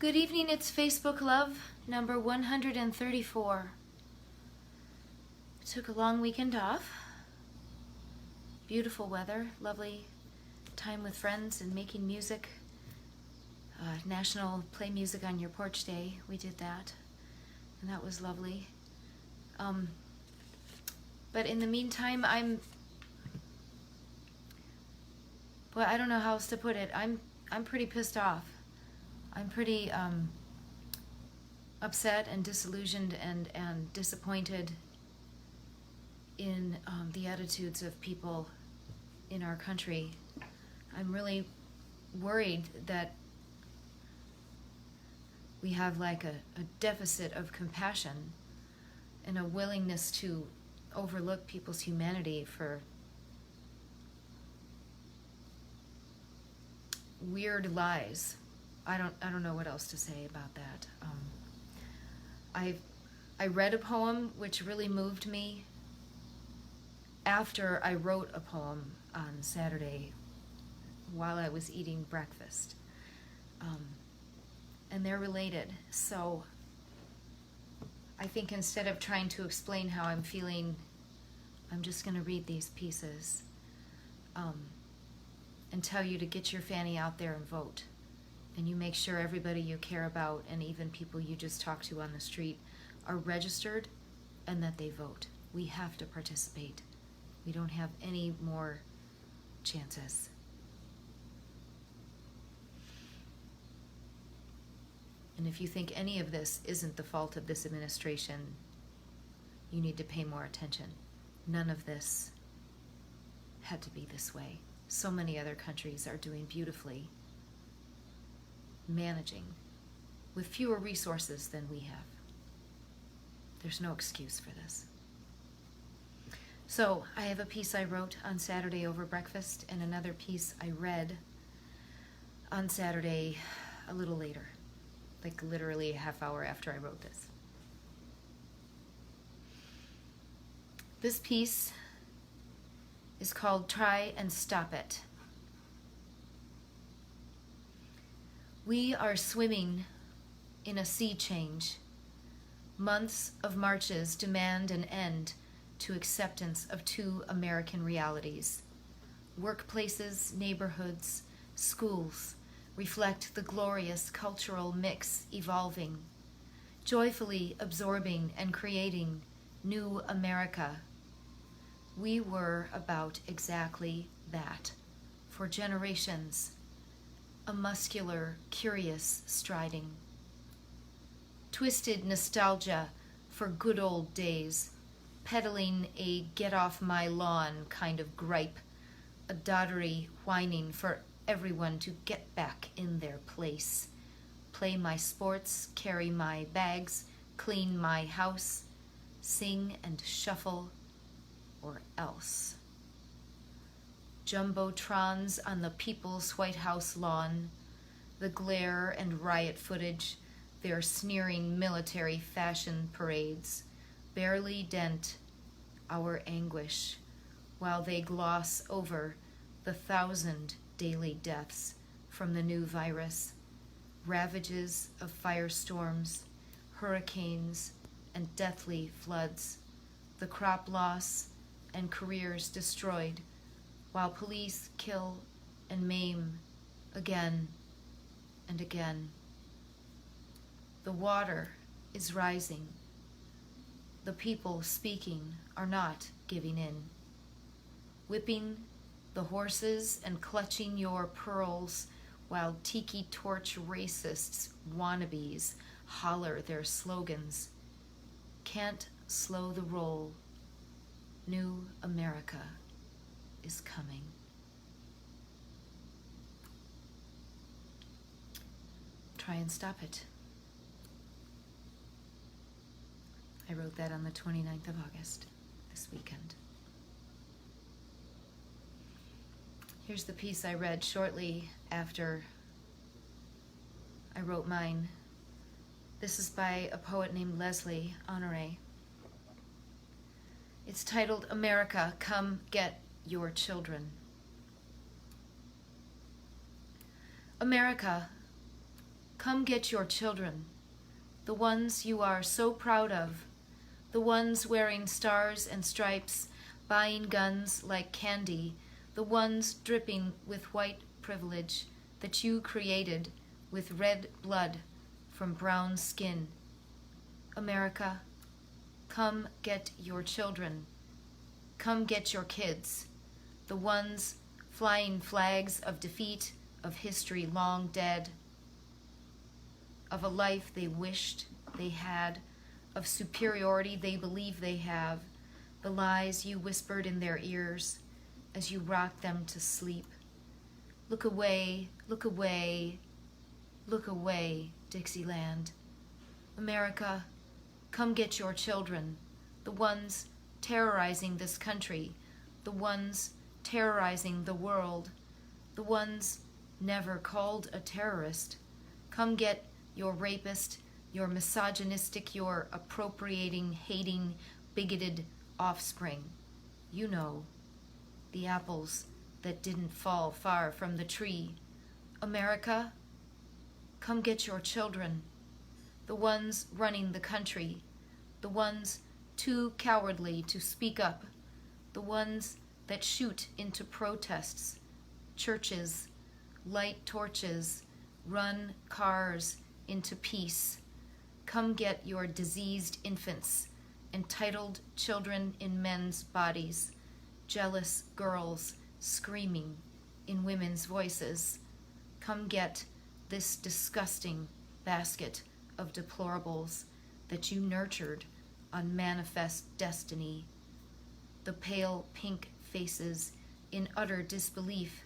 Good evening, it's Facebook Love, number 134. Took a long weekend off. Beautiful weather, lovely time with friends and making music. National Play Music on Your Porch Day, we did that, and that was lovely. But in the meantime, I don't know how else to put it. I'm pretty pissed off. I'm pretty upset and disillusioned and disappointed in the attitudes of people in our country. I'm really worried that we have like a deficit of compassion and a willingness to overlook people's humanity for weird lies. I don't know what else to say about that. I read a poem which really moved me after I wrote a poem on Saturday while I was eating breakfast. And they're related. So I think instead of trying to explain how I'm feeling, I'm just going to read these pieces and tell you to get your fanny out there and vote. And you make sure everybody you care about and even people you just talked to on the street are registered and that they vote. We have to participate. We don't have any more chances. And if you think any of this isn't the fault of this administration, you need to pay more attention. None of this had to be this way. So many other countries are doing beautifully, managing with fewer resources than we have. There's no excuse for this. So I have a piece I wrote on Saturday over breakfast and another piece I read on Saturday a little later, like literally a half hour after I wrote this. This piece is called Try and Stop It. We are swimming in a sea change. Months of marches demand an end to acceptance of two American realities. Workplaces, neighborhoods, schools reflect the glorious cultural mix evolving, joyfully absorbing and creating new America. We were about exactly that for generations. A muscular, curious striding. Twisted nostalgia for good old days, peddling a get-off-my-lawn kind of gripe, a doddery whining for everyone to get back in their place, play my sports, carry my bags, clean my house, sing and shuffle, or else. Jumbotrons on the People's White House lawn, the glare and riot footage, their sneering military fashion parades, barely dent our anguish, while they gloss over the 1,000 daily deaths from the new virus, ravages of firestorms, hurricanes, and deathly floods, the crop loss and careers destroyed, while police kill and maim again and again. The water is rising. The people speaking are not giving in. Whipping the horses and clutching your pearls while tiki torch racists, wannabes, holler their slogans. Can't slow the roll. New America is coming. Try and stop it. I wrote that on the 29th of August, this weekend. Here's the piece I read shortly after I wrote mine. This is by a poet named Leslie Honoree. It's titled, America, Come Get Your Children. America, Come get your children, the ones you are so proud of, the ones wearing stars and stripes, buying guns like candy, the ones dripping with white privilege that you created with red blood from brown skin. America, come get your children. Come get your kids, the ones flying flags of defeat, of history long dead, of a life they wished they had, of superiority they believe they have, the lies you whispered in their ears as you rocked them to sleep. Look away, look away, look away, Dixieland. America, come get your children, the ones terrorizing this country, the ones terrorizing the world, the ones never called a terrorist. Come get your rapist, your misogynistic, your appropriating, hating, bigoted offspring. You know, the apples that didn't fall far from the tree. America, come get your children, the ones running the country, the ones too cowardly to speak up, the ones that shoot into protests, churches, light torches, run cars into peace. Come get your diseased infants, entitled children in men's bodies, jealous girls screaming in women's voices. Come get this disgusting basket of deplorables that you nurtured on manifest destiny. The pale pink faces in utter disbelief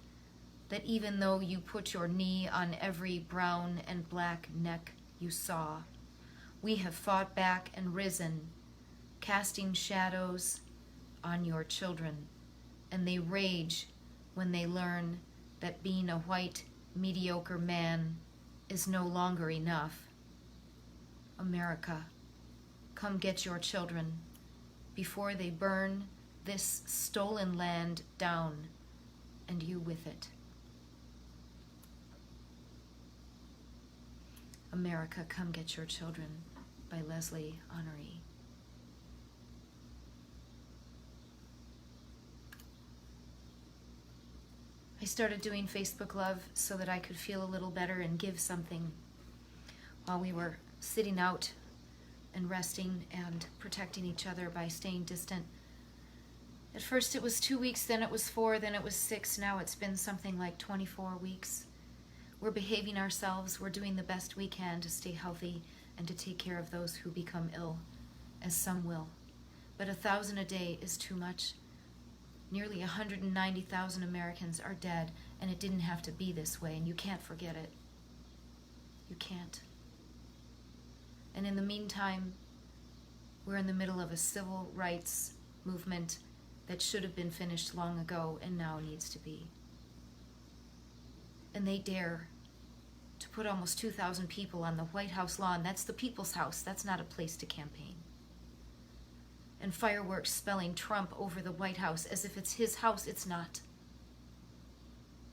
that even though you put your knee on every brown and black neck you saw, we have fought back and risen, casting shadows on your children, and they rage when they learn that being a white, mediocre man is no longer enough. America, come get your children before they burn this stolen land down, and you with it. America, come get your children, by Leslie Honoree. I started doing Facebook Love so that I could feel a little better and give something while we were sitting out and resting and protecting each other by staying distant. At first it was 2 weeks, then it was 4, then it was 6, now it's been something like 24 weeks. We're behaving ourselves, we're doing the best we can to stay healthy and to take care of those who become ill, as some will. But 1,000 a day is too much. Nearly 190,000 Americans are dead, and it didn't have to be this way, and you can't forget it. You can't. And in the meantime, we're in the middle of a civil rights movement that should have been finished long ago and now needs to be. And they dare to put almost 2,000 people on the White House lawn. That's the people's house. That's not a place to campaign. And fireworks spelling Trump over the White House as if it's his house. It's not.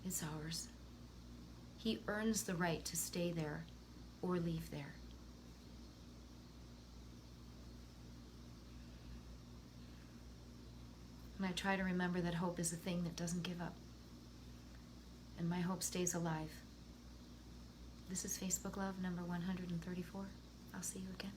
It's ours. He earns the right to stay there or leave there. And I try to remember that hope is a thing that doesn't give up. And my hope stays alive. This is Facebook Love number 134. I'll see you again.